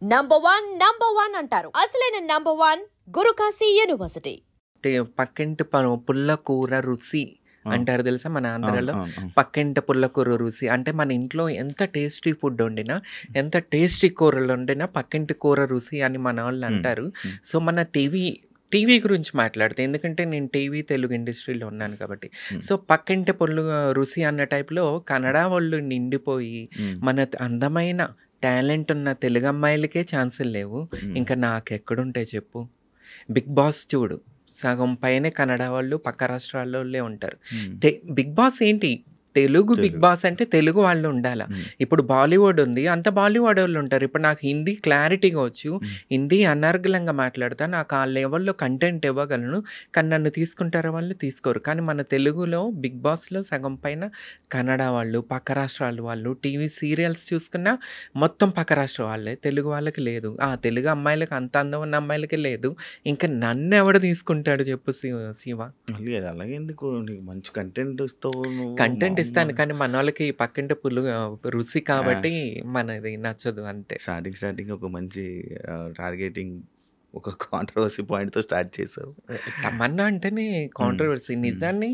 Number one అంటారు. అసలైన number one Guru Kashi university. పక్కింటి పుల్ల కూర రుచి అంటారు తెలుసా మన ఆంధ్రాలో. అవును. పక్కింటి పుల్లకూర రుచి అంటే మన ఇంట్లో ఎంత టేస్టీ ఫుడ్ వండినా, ఎంత టేస్టీ కూరలు వండినా పక్కింటి కూర రుచి అని మన వాళ్ళు అంటారు. సో మన టీవీ గురించి మాట్లాడితే, ఎందుకంటే నేను టీవీ తెలుగు ఇండస్ట్రీలో ఉన్నాను కాబట్టి. సో పక్కింటి పుల్ల రుచి అన్న టైప్లో కన్నడ వాళ్ళు నిండిపోయి మన అందమైన టాలెంట్ ఉన్న తెలుగు అమ్మాయిలకే ఛాన్సులు లేవు. ఇంకా నాకెక్కడుంటాయి చెప్పు. బిగ్ బాస్ చూడు, సగం పైనే కన్నడ వాళ్ళు పక్క రాష్ట్రాల్లోనే ఉంటారు. బిగ్ బాస్ ఏంటి, తెలుగు బిగ్ బాస్ అంటే తెలుగు వాళ్ళు ఉండాలి. ఇప్పుడు బాలీవుడ్ ఉంది, అంత బాలీవుడ్ వాళ్ళు ఉంటారు. ఇప్పుడు నాకు హిందీ క్లారిటీగా వచ్చు, హిందీ అనర్గళంగా మాట్లాడతా, నాకు ఆ లెవెల్లో కంటెంట్ ఇవ్వగలను. కానీ నన్ను తీసుకుంటారు వాళ్ళు, తీసుకోరు. కానీ మన తెలుగులో బిగ్ బాస్లో సగం పైన కన్నడ వాళ్ళు, పక్క రాష్ట్రాల వాళ్ళు. టీవీ సీరియల్స్ చూసుకున్నా మొత్తం పక్క రాష్ట్ర వాళ్ళే, తెలుగు వాళ్ళకి లేదు. తెలుగు అమ్మాయిలకి అంత అందం ఉన్న అమ్మాయిలకి లేదు. ఇంకా నన్ను ఎవడు తీసుకుంటాడు చెప్పు శివ. అలాగే ఎందుకు, నీకు మంచి కంటెంట్ ఇస్తావు, కంటెంట్ ఇస్తాను, కానీ మన వాళ్ళకి పక్కింటి పుల్లు రుచి కాబట్టి మనది నచ్చదు అంతే. స్టార్టింగ్ ఒక మంచి టార్గెటింగ్, ఒక కాంట్రవర్సీ పాయింట్తో స్టార్ట్ చేసావు. తమన్నా అంటేనే కాంట్రవర్సీ. నిజాన్ని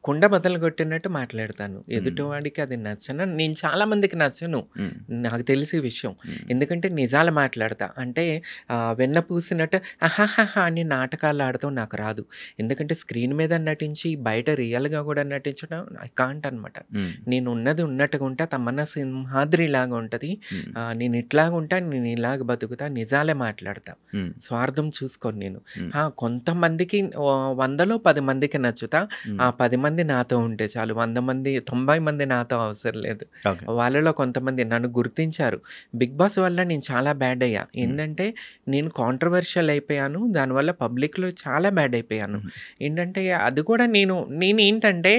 కుండ బద్దలు కొట్టినట్టు మాట్లాడతాను. ఎదుటివాడికి అది నచ్చను, నేను చాలా మందికి నచ్చను, నాకు తెలిసే విషయం. ఎందుకంటే నిజాలు మాట్లాడతా. అంటే వెన్న పూసినట్టు అహాహా అని నాటకాలు ఆడతాం నాకు రాదు. ఎందుకంటే స్క్రీన్ మీద నటించి బయట రియల్గా కూడా నటించడం ఐ కాంట్ అనమాట. నేను ఉన్నది ఉన్నట్టుగా ఉంటా. తమన్నా సింహాద్రి లాగా ఉంటుంది. నేను ఇట్లాగా ఉంటా, నేను ఇలాగ బతుకుతా, నిజాలే మాట్లాడతా, స్వార్థం చూసుకోను నేను. కొంతమందికి 100లో 10 మందికి నచ్చుతా. ఆ 10 మంది నాతో ఉంటే చాలు. 100 మంది 90 మంది నాతో అవసరం లేదు. వాళ్ళలో కొంతమంది నన్ను గుర్తించారు. బిగ్ బాస్ వల్ల నేను చాలా బ్యాడ్ అయ్యా. ఏంటంటే నేను కాంట్రవర్షియల్ అయిపోయాను, దానివల్ల పబ్లిక్లో చాలా బ్యాడ్ అయిపోయాను. ఏంటంటే అది కూడా నేను ఏంటంటే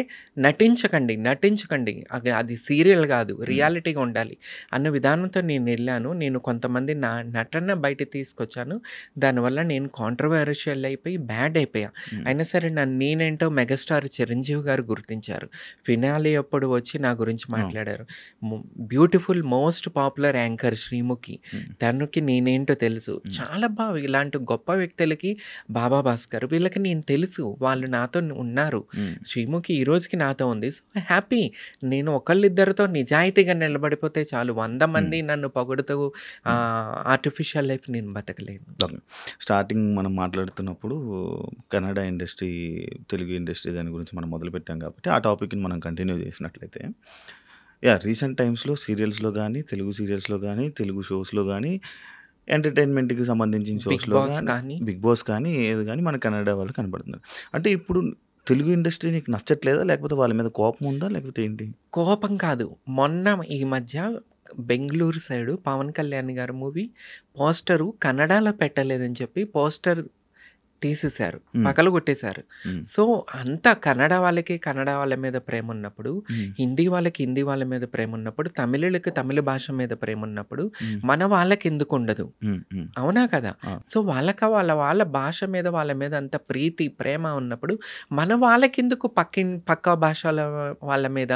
నటించకండి, అది సీరియల్ కాదు, రియాలిటీగా ఉండాలి అన్న విధానంతో నేను వెళ్ళాను. నేను కొంతమంది నటన బయట తీసుకొచ్చాను. దానివల్ల నేను కాంట్రవర్షియల్ అయిపోయి బ్యాడ్ అయిపోయా. అయినా సరే నేనేంటో మెగాస్టార్ చిరంజీవి గారు గుర్తించారు. ఫినాలే అప్పుడు వచ్చి నా గురించి మాట్లాడారు. Beautiful most popular anchor Sreemukhi, తనకి నేనేంటో తెలుసు. చాలా బాగా ఇలాంటి గొప్ప వ్యక్తులకి, బాబా భాస్కర్, వీళ్ళకి నేను తెలుసు, వాళ్ళు నాతో ఉన్నారు. శ్రీముఖి ఈ రోజుకి నాతో ఉంది. So happy. నేను ఒకళ్ళిద్దరితో నిజాయితీగా నిలబడిపోతే చాలు. 100 మంది నన్ను పొగుడుతూ ఆర్టిఫిషియల్ లైఫ్ నేను బతకలేను. స్టార్టింగ్ మనం మాట్లాడుతున్నప్పుడు కన్నడ ఇండస్ట్రీ, తెలుగు ఇండస్ట్రీ దాని గురించి మనం మొదలుపెట్టాం కాబట్టి ఆ టాపిక్ని మనం కంటిన్యూ చేసినట్లయితే, రీసెంట్ టైమ్స్లో సీరియల్స్లో కానీ, తెలుగు సీరియల్స్లో కానీ, తెలుగు షోస్లో కానీ, ఎంటర్టైన్మెంట్కి సంబంధించిన షోస్లో కానీ, బిగ్ బాస్ కానీ, ఏది కానీ మన కన్నడ వాళ్ళు కనబడుతున్నారు. అంటే ఇప్పుడు తెలుగు ఇండస్ట్రీ నీకు నచ్చట్లేదా, లేకపోతే వాళ్ళ మీద కోపం ఉందా, లేకపోతే ఏంటి? కోపం కాదు. మొన్న ఈ మధ్య బెంగళూరు సైడు పవన్ కళ్యాణ్ గారి మూవీ పోస్టరు కన్నడలో పెట్టలేదని చెప్పి పోస్టర్ తీసేశారు, పగలు కొట్టేశారు. సో అంత కన్నడ వాళ్ళకి కన్నడ వాళ్ళ మీద ప్రేమ ఉన్నప్పుడు, హిందీ వాళ్ళకి హిందీ వాళ్ళ మీద ప్రేమ ఉన్నప్పుడు, తమిళులకి తమిళ భాష మీద ప్రేమ ఉన్నప్పుడు మన వాళ్ళకి ఎందుకు ఉండదు? అవునా కదా? సో వాళ్ళ భాష మీద వాళ్ళ మీద అంత ప్రీతి ప్రేమ ఉన్నప్పుడు మన వాళ్ళకి ఎందుకు పక్క భాషల వాళ్ళ మీద?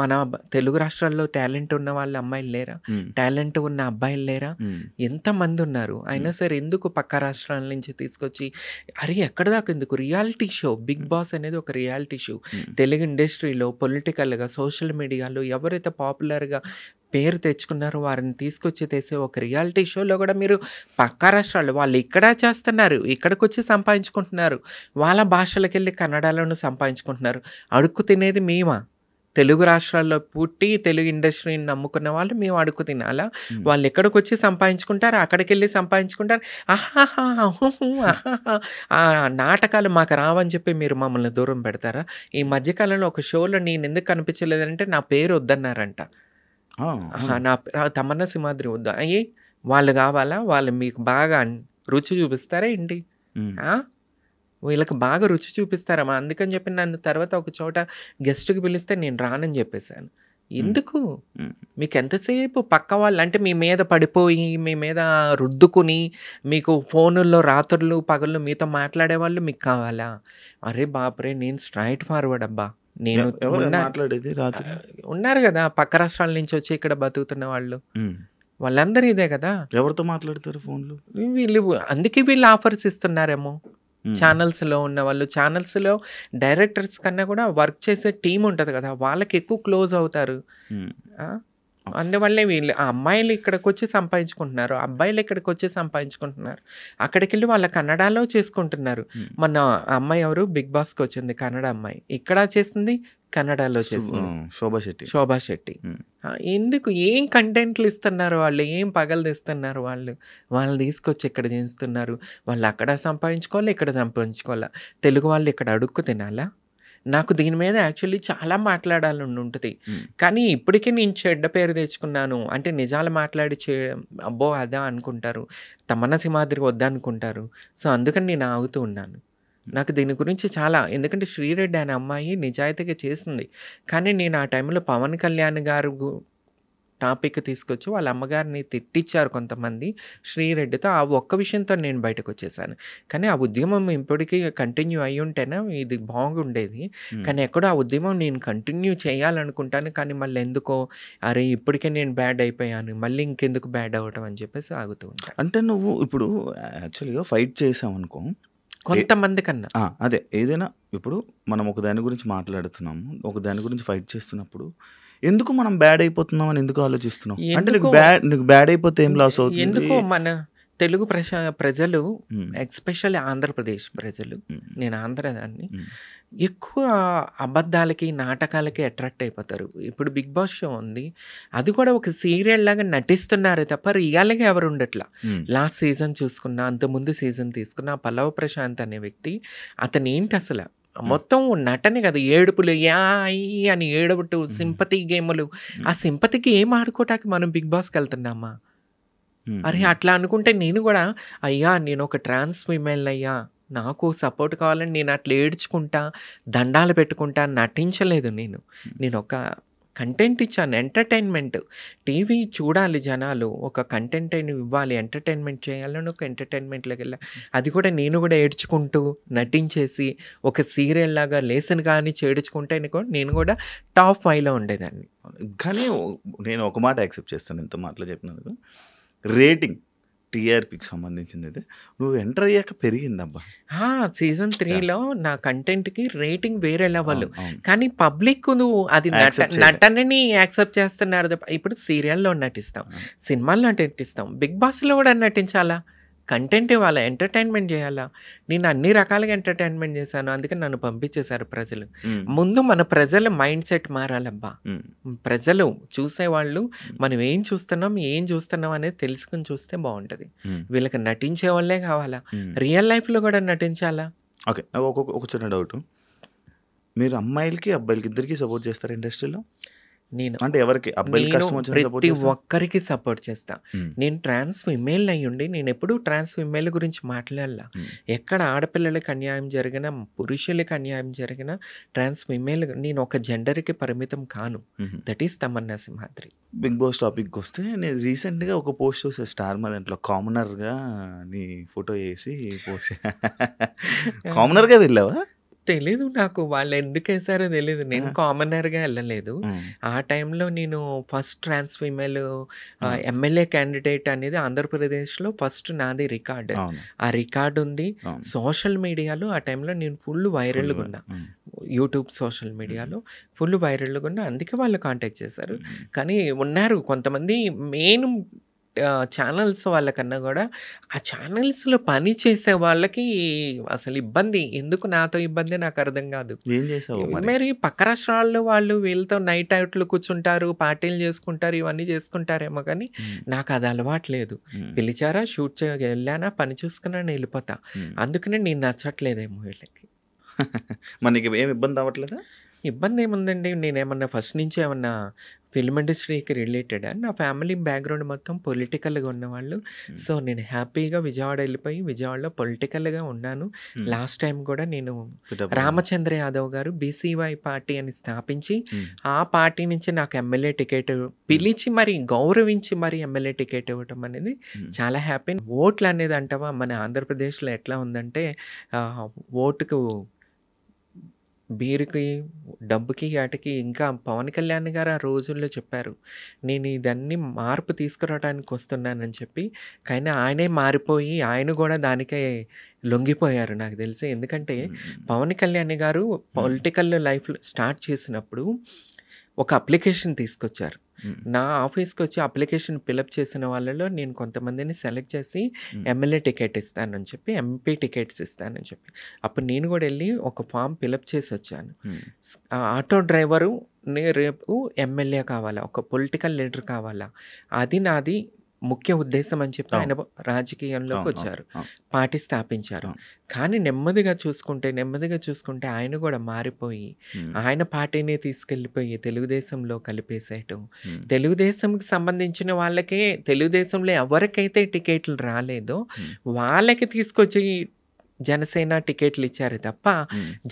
మన తెలుగు రాష్ట్రాల్లో టాలెంట్ ఉన్న వాళ్ళ అమ్మాయిలు లేరా? టాలెంట్ ఉన్న అబ్బాయిలు లేరా? ఎంతమంది ఉన్నారు? అయినా సరే ఎందుకు పక్క రాష్ట్రాల నుంచి తీసుకొచ్చి, అరే ఎక్కడ దాకా ఎందుకు? రియాలిటీ షో బిగ్ బాస్ అనేది ఒక రియాలిటీ షో. తెలుగు ఇండస్ట్రీలో పొలిటికల్గా, సోషల్ మీడియాలో ఎవరైతే పాపులర్గా పేరు తెచ్చుకున్నారో వారిని తీసుకొచ్చి తెసే ఒక రియాలిటీ షోలో కూడా మీరు పక్క రాష్ట్రాలు వాళ్ళు ఇక్కడ చేస్తున్నారు, ఇక్కడికి వచ్చి సంపాదించుకుంటున్నారు, వాళ్ళ భాషలకు వెళ్ళి కన్నడలోనూ సంపాదించుకుంటున్నారు. అడుక్కు తినేది మేమా? తెలుగు రాష్ట్రాల్లో పుట్టి తెలుగు ఇండస్ట్రీని నమ్ముకున్న వాళ్ళు మేము అడుగు తినాలా? వాళ్ళు ఎక్కడికి వచ్చి సంపాదించుకుంటారు, అక్కడికి వెళ్ళి సంపాదించుకుంటారు. నాటకాలు మాకు రావని చెప్పి మీరు మమ్మల్ని దూరం పెడతారా? ఈ మధ్యకాలంలో ఒక షోలో నేను ఎందుకు కనిపించలేదంటే నా పేరు వద్దన్నారంట. తమన్నా సింహాద్రి వద్దా? వాళ్ళు కావాలా? వాళ్ళు మీకు బాగా రుచి చూపిస్తారా ఏంటి? వీళ్ళకి బాగా రుచి చూపిస్తారమ్మా. అందుకని చెప్పి నన్ను తర్వాత ఒక చోట గెస్ట్కి పిలిస్తే నేను రానని చెప్పేశాను. ఎందుకు? మీకు ఎంతసేపు పక్క వాళ్ళు అంటే మీ మీద పడిపోయి, మీ మీద రుద్దుకుని, మీకు ఫోనుల్లో రాత్రులు పగళ్ళు మీతో మాట్లాడేవాళ్ళు మీకు కావాలా? అరే బాపురే, నేను స్ట్రైట్ ఫార్వర్డ్ అబ్బా. నేను మాట్లాడేది రాత్రి ఉన్నారు కదా పక్క రాష్ట్రాల నుంచి వచ్చి ఇక్కడ బతుకుతున్న వాళ్ళు. వాళ్ళందరూ ఇదే కదా. ఎవరితో మాట్లాడతారు ఫోన్లో? వీళ్ళు అందుకే వీళ్ళు ఆఫర్స్ ఇస్తున్నారేమో ఛానల్స్లో ఉన్న వాళ్ళు. ఛానల్స్లో డైరెక్టర్స్ కన్నా కూడా వర్క్ చేసే టీం ఉంటుంది కదా, వాళ్ళకి ఎక్కువ క్లోజ్ అవుతారు. అందువల్లే వీళ్ళు ఆ అమ్మాయిలు ఇక్కడికి వచ్చి సంపాదించుకుంటున్నారు, అబ్బాయిలు ఇక్కడికి వచ్చి సంపాదించుకుంటున్నారు. అక్కడికి వెళ్ళి వాళ్ళ కన్నడలో చేసుకుంటున్నారు. మొన్న అమ్మాయి ఎవరు బిగ్ బాస్కి వచ్చింది, కన్నడ అమ్మాయి, ఇక్కడ చేసింది కన్నడలో చేసింది, శోభా శెట్టి. ఎందుకు ఏం కంటెంట్లు ఇస్తున్నారు వాళ్ళు, ఏం పగలు తెస్తున్నారు వాళ్ళు, వాళ్ళు తీసుకొచ్చి ఇక్కడ చేస్తున్నారు. వాళ్ళు అక్కడ సంపాదించుకోవాలి, ఇక్కడ సంపాదించుకోవాలా, తెలుగు వాళ్ళు ఇక్కడ అడుక్కు తినాలా? నాకు దీని మీద యాక్చువల్లీ చాలా మాట్లాడాలని ఉంటుంది, కానీ ఇప్పటికీ నేను చెడ్డ పేరు తెచ్చుకున్నాను అంటే నిజాలు మాట్లాడి అబ్బో అదా అనుకుంటారు, తమన్నా సింహాద్రి వద్దనుకుంటారు. సో అందుకని నేను ఆగుతూ ఉన్నాను. నాకు దీని గురించి చాలా, ఎందుకంటే శ్రీరెడ్డి అనే అమ్మాయి నిజాయితీగా చేసింది, కానీ నేను ఆ టైంలో పవన్ కళ్యాణ్ గారు టాపిక్ తీసుకొచ్చి వాళ్ళ అమ్మగారిని తిట్టించారు కొంతమంది శ్రీరెడ్డితో. ఆ ఒక్క విషయంతో నేను బయటకు వచ్చేసాను. కానీ ఆ ఉద్యమం ఇప్పటికీ కంటిన్యూ అయ్యి ఉంటేనే ఇది బాగుండేది. కానీ ఎక్కడో ఆ ఉద్యమం నేను కంటిన్యూ చేయాలనుకుంటాను, కానీ మళ్ళీ ఎందుకో అరే ఇప్పటికే నేను బ్యాడ్ అయిపోయాను, మళ్ళీ ఇంకెందుకు బ్యాడ్ అవ్వటం అని చెప్పేసి ఆగుతూ ఉంటాను. అంటే నువ్వు ఇప్పుడు యాక్చువల్గా ఫైట్ చేసావు అనుకో కొంతమంది కన్నా, అదే ఏదైనా ఇప్పుడు మనం ఒక దాని గురించి మాట్లాడుతున్నాము, ఒక దాని గురించి ఫైట్ చేస్తున్నప్పుడు ఎందుకు మనం బ్యాడ్ అయిపోతున్నాం అని ఎందుకు ఆలోచిస్తున్నాం? అంటే నీకు బ్యాడ్ అయిపోతే ఏం లాస్ అవుతుంది? ఎందుకో మన తెలుగు ప్రజలు ఎస్పెషల్లీ ఆంధ్రప్రదేశ్ ప్రజలు, నేను ఆంధ్రదాన్ని, ఎక్కువ అబద్ధాలకి నాటకాలకి అట్రాక్ట్ అయిపోతారు. ఇప్పుడు బిగ్ బాస్ షో ఉంది, అది కూడా ఒక సీరియల్ లాగా నటిస్తున్నారు తప్ప రియల్గా ఎవరు ఉండట్లా. లాస్ట్ సీజన్ చూసుకున్నా, అంతకుముందు సీజన్ తీసుకున్నా, పల్లవ ప్రశాంత్ అనే వ్యక్తి, అతను ఏంటి అసలు మొత్తం నటనే కదా, ఏడుపులు యా అని ఏడుపుటు, సింపతి గేములు. ఆ సింపతికి ఏం ఆడుకోవటానికి మనం బిగ్ బాస్కి వెళ్తున్నామా? అరే అట్లా అనుకుంటే నేను కూడా అయ్యా నేను ఒక ట్రాన్స్ ఫీమేల్ అయ్యా, నాకు సపోర్ట్ కావాలని నేను అట్లా ఏడ్చుకుంటా, దండాలు పెట్టుకుంటా నటించలేదు. నేను ఒక కంటెంట్ ఇచ్చాను, ఎంటర్టైన్మెంట్. టీవీ చూడాలి జనాలు, ఒక కంటెంట్ అయిన ఇవ్వాలి, ఎంటర్టైన్మెంట్ చేయాలని ఒక ఎంటర్టైన్మెంట్లోకి వెళ్ళా. అది కూడా నేను కూడా ఏడ్చుకుంటూ నటించేసి ఒక సీరియల్ లాగా లేసన్ కానీ చేడ్చుకుంటే నేను కూడా టాప్ 5లో ఉండేదాన్ని. కానీ నేను ఒక మాట యాక్సెప్ట్ చేస్తాను, ఇంత మాటలు చెప్పినందుకు. రేటింగ్ టీఆర్పీకి సంబంధించింది అయితే నువ్వు ఎంటర్ అయ్యాక పెరిగిందబ్బా. సీజన్ 3లో నా కంటెంట్కి రేటింగ్ వేరే లెవెల్, కానీ పబ్లిక్ నువ్వు అది నటనని యాక్సెప్ట్ చేస్తున్నారు. ఇప్పుడు సీరియల్లో నటిస్తాం, సినిమాల్లో నటిస్తాం, బిగ్ బాస్లో కూడా నటించాలా, కంటెంట్ ఇవ్వాలా, ఎంటర్టైన్మెంట్ చేయాలా. నేను అన్ని రకాలుగా ఎంటర్టైన్మెంట్ చేశాను, అందుకని నన్ను పంపించేశారు ప్రజలు. ముందు మన ప్రజల మైండ్ సెట్ మారాలబ్బా. ప్రజలు చూసేవాళ్ళు మనం ఏం చూస్తున్నాం అనేది తెలుసుకుని చూస్తే బాగుంటుంది. వీళ్ళకి నటించే వాళ్ళే కావాలా, రియల్ లైఫ్లో కూడా నటించాలా. ఓకే, ఒక చిన్న డౌట్, మీరు అమ్మాయిలకి అబ్బాయిలకి ఇద్దరికి సపోర్ట్ చేస్తారు ఇండస్ట్రీలో? నేను అంటే ఎవరికి ప్రతి ఒక్కరికి సపోర్ట్ చేస్తా. నేను ట్రాన్స్ ఫిమేల్ అయ్యుండి నేను ఎప్పుడు ట్రాన్స్ ఫిమేల్ గురించి మాట్లాడాల. ఎక్కడ ఆడపిల్లలకి అన్యాయం జరిగినా, పురుషులకి అన్యాయం జరిగినా, ట్రాన్స్ ఫిమేల్ నేను ఒక జెండర్కి పరిమితం కాను. That is Tamanna Simhadri. Big boss టాపిక్కి వస్తే నేను రీసెంట్గా ఒక పోస్ట్ చూసే స్టార్ మా దాంట్లో కామనర్గా నీ ఫోటో వేసి పోస్ట్. కామనర్గా వెళ్ళావా? తెలీదు నాకు, వాళ్ళు ఎందుకు వేసారో తెలీదు. నేను కామనర్గా వెళ్ళలేదు. ఆ టైంలో నేను first trans female MLA candidate అనేది ఆంధ్రప్రదేశ్లో ఫస్ట్ నాది రికార్డ్. ఆ రికార్డ్ ఉంది సోషల్ మీడియాలో. ఆ టైంలో నేను ఫుల్ వైరల్గా ఉన్నా, యూట్యూబ్ సోషల్ మీడియాలో ఫుల్ వైరల్గా ఉన్నా, అందుకే వాళ్ళు కాంటాక్ట్ చేశారు. కానీ ఉన్నారు కొంతమంది మెయిన్ ఛానల్స్ వాళ్ళకన్నా కూడా ఆ ఛానల్స్లో పని చేసే వాళ్ళకి అసలు ఇబ్బంది. ఎందుకు నాతో ఇబ్బంది నాకు అర్థం కాదు. మరి పక్క రాష్ట్రాల్లో వాళ్ళు వీళ్ళతో నైట్ అవుట్లు కూర్చుంటారు, పార్టీలు చేసుకుంటారు, ఇవన్నీ చేసుకుంటారేమో, కానీ నాకు అది అలవాట్లేదు. పిలిచారా, షూట్ వెళ్ళానా, పని చూసుకున్నాను, వెళ్ళిపోతా. అందుకనే నేను నచ్చట్లేదేమో వీళ్ళకి. మనకి ఏం ఇబ్బంది అవ్వట్లేదా? ఇబ్బంది ఏముందండి, నేనేమన్నా ఫస్ట్ నుంచి ఏమన్నా ఫిల్మ్ ఇండస్ట్రీకి రిలేటెడ్, నా ఫ్యామిలీ బ్యాక్గ్రౌండ్ మొత్తం పొలిటికల్గా ఉన్నవాళ్ళు. సో నేను హ్యాపీగా విజయవాడ వెళ్ళిపోయి విజయవాడలో పొలిటికల్గా ఉన్నాను. లాస్ట్ టైం కూడా నేను రామచంద్ర యాదవ్ గారు BCY పార్టీ అని స్థాపించి ఆ పార్టీ నుంచి నాకు ఎమ్మెల్యే టికెట్ పిలిచి మరి గౌరవించి మరి ఎమ్మెల్యే టికెట్ ఇవ్వటం అనేది చాలా హ్యాపీ. ఓట్లు అనేది అంటావా, మన ఆంధ్రప్రదేశ్లో ఎట్లా ఉందంటే ఓటుకు బీరుకి, డబ్బుకి, ఆటికి ఇంకా పవన్ కళ్యాణ్ గారు ఆ రోజుల్లో చెప్పారు. నేను ఇదన్నీ మార్పు తీసుకురావడానికి వస్తున్నానని చెప్పి. కానీ ఆయనే మారిపోయి ఆయన గూడా దానికే లొంగిపోయారు నాకు తెలిసి. ఎందుకంటే పవన్ కళ్యాణ్ గారు పొలిటికల్ లైఫ్‌లో స్టార్ట్ చేసినప్పుడు ఒక అప్లికేషన్ తీసుకొచ్చారు. నా ఆఫీస్‌కి వచ్చి అప్లికేషన్ ఫిలప్ చేసిన వాళ్ళలో నేను కొంతమందిని సెలెక్ట్ చేసి ఎమ్మెల్యే టికెట్ ఇస్తానని చెప్పి, ఎంపీ టికెట్స్ ఇస్తానని చెప్పి. అప్పుడు నేను కూడా వెళ్ళి ఒక ఫామ్ ఫిలప్ చేసి వచ్చాను. ఆటో డ్రైవరు రేపు ఎమ్మెల్యే కావాలా, ఒక పొలిటికల్ లీడర్ కావాలా, అది నాది ముఖ్య ఉద్దేశం అని చెప్పి ఆయన రాజకీయంలోకి వచ్చారు, పార్టీ స్థాపించారు. కానీ నెమ్మదిగా చూసుకుంటే ఆయన కూడా మారిపోయి ఆయన పార్టీని తీసుకెళ్ళిపోయి తెలుగుదేశంలో కలిపేసేయటం. తెలుగుదేశంకి సంబంధించిన వాళ్ళకే, తెలుగుదేశంలో ఎవరికైతే టికెట్లు రాలేదో వాళ్ళకి తీసుకొచ్చి జనసేన టికెట్లు ఇచ్చారు తప్ప,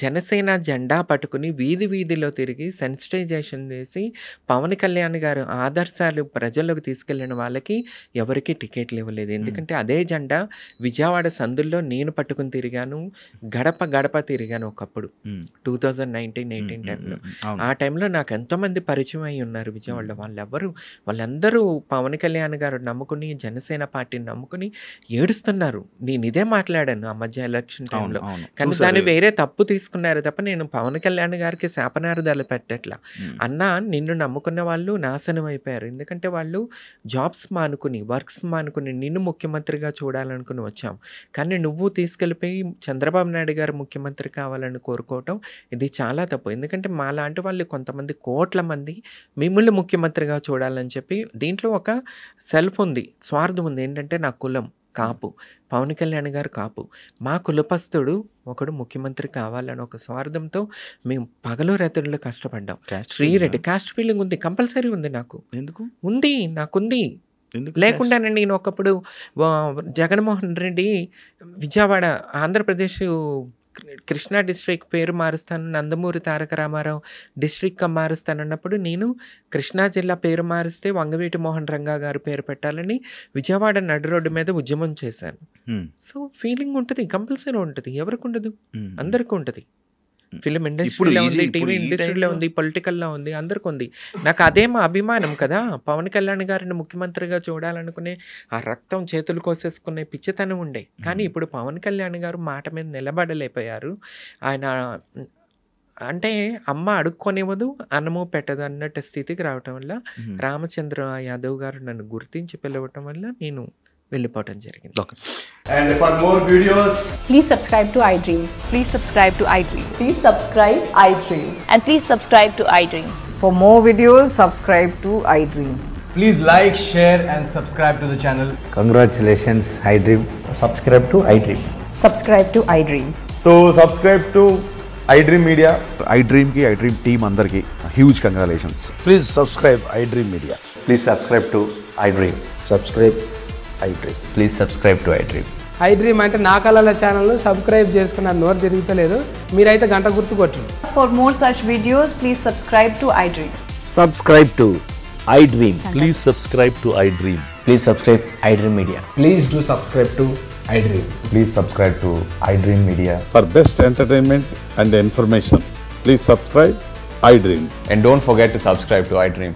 జనసేన జెండా పట్టుకుని వీధిలో తిరిగి సెన్సిటైజేషన్ చేసి పవన్ కళ్యాణ్ గారు ఆదర్శాలు ప్రజల్లోకి తీసుకెళ్ళిన వాళ్ళకి ఎవరికి టికెట్లు ఇవ్వలేదు. ఎందుకంటే అదే జెండా విజయవాడ సందుల్లో నేను పట్టుకుని తిరిగాను, గడప తిరిగాను ఒకప్పుడు 2019-18 టైంలో. ఆ టైంలో నాకు ఎంతోమంది పరిచయం అయి ఉన్నారు విజయవాడలో. వాళ్ళందరూ పవన్ కళ్యాణ్ గారు నమ్ముకుని, జనసేన పార్టీని నమ్ముకుని ఏడుస్తున్నారు. నేను ఇదే మాట్లాడాను ఆ మధ్య ఎలక్షన్ టైంలో. కానీ దాన్ని వేరే తప్పు తీసుకున్నారు తప్ప నేను పవన్ కళ్యాణ్ గారికి శాపనార్థాలు పెట్టట్లా. అన్నా, నిన్ను నమ్ముకున్న వాళ్ళు నాశనం అయిపోయారు. ఎందుకంటే వాళ్ళు జాబ్స్ మానుకుని, వర్క్స్ మానుకుని నిన్ను ముఖ్యమంత్రిగా చూడాలనుకుని వచ్చాం. కానీ నువ్వు తీసుకెళ్ళిపోయి చంద్రబాబు నాయుడు గారు ముఖ్యమంత్రి కావాలని కోరుకోవటం ఇది చాలా తప్పు. ఎందుకంటే మా లాంటి వాళ్ళు కొంతమంది, కోట్ల మంది మిమ్మల్ని ముఖ్యమంత్రిగా చూడాలని చెప్పి, దీంట్లో ఒక సెల్ఫ్ ఉంది, స్వార్థం ఉంది. ఏంటంటే నా కులం కాపు, పవన్ కళ్యాణ్ గారు కాపు, మా కులపస్తుడు ఒకడు ముఖ్యమంత్రి కావాలని ఒక స్వార్థంతో మేము పగలు రాత్రులు కష్టపడ్డాం. శ్రీరెడ్డి కాస్ట్ ఫీలింగ్ ఉంది, కంపల్సరీ ఉంది నాకు. ఎందుకు ఉంది? నాకుంది. లేకుండా నేను ఒకప్పుడు జగన్మోహన్ రెడ్డి విజయవాడ, ఆంధ్రప్రదేశ్ కృష్ణా డిస్ట్రిక్ట్ పేరు మారుస్తాను, నందమూరి తారక రామారావు డిస్ట్రిక్ట్గా మారుస్తానన్నప్పుడు నేను కృష్ణా జిల్లా పేరు మారిస్తే వంగవీటి మోహన్ రంగా గారు పేరు పెట్టాలని విజయవాడ నడు రోడ్డు మీద ఉద్యమం చేశాను. సో ఫీలింగ్ ఉంటుంది, కంపల్సరీ ఉంటుంది. ఎవరికి ఉండదు? అందరికీ ఉంటుంది. ఫిలిం ఇండస్ట్రీలో ఉంది, టీవీ ఇండస్ట్రీలో ఉంది, పొలిటికల్లో ఉంది, అందరికీ ఉంది. నాకు అదే మా అభిమానం కదా. పవన్ కళ్యాణ్ గారిని ముఖ్యమంత్రిగా చూడాలనుకునే ఆ రక్తం చేతులు కోసేసుకునే పిచ్చితనం ఉండే. కానీ ఇప్పుడు పవన్ కళ్యాణ్ గారు మాట మీద నిలబడలేకపోయారు. ఆయన అంటే అమ్మ అడుక్కొనివ్వదు, అన్నము పెట్టదు అన్నట్టు స్థితికి రావటం వల్ల రామచంద్ర యాదవ్ గారు నన్ను గుర్తించి పిలవటం వల్ల నేను వెళ్ళిపోవటం జరిగింది. And for more videos, please subscribe to iDream. Please subscribe to iDream. Please subscribe iDream. And please subscribe to iDream. For more videos, subscribe to iDream. please like, share and subscribe to the channel. Congratulations, iDream. Subscribe to iDream. Subscribe to iDream. So subscribe to iDream Media. iDream ki iDream team andarki huge congratulations. Please subscribe iDream Media. Please subscribe to iDream. Subscribe iDream. Please subscribe to iDream. iDream అంటే నా కళల channel subscribe చేసుకున్న నోరు తిరుగుతలేదు, మీరైతే గంట గుర్తు కొట్టండి. For more such videos, please subscribe to iDream. Subscribe to iDream. Please subscribe to iDream. Please subscribe iDream Media. Please do subscribe to iDream. Please subscribe to iDream Media. For best entertainment and information, please subscribe iDream. And don't forget to subscribe to iDream.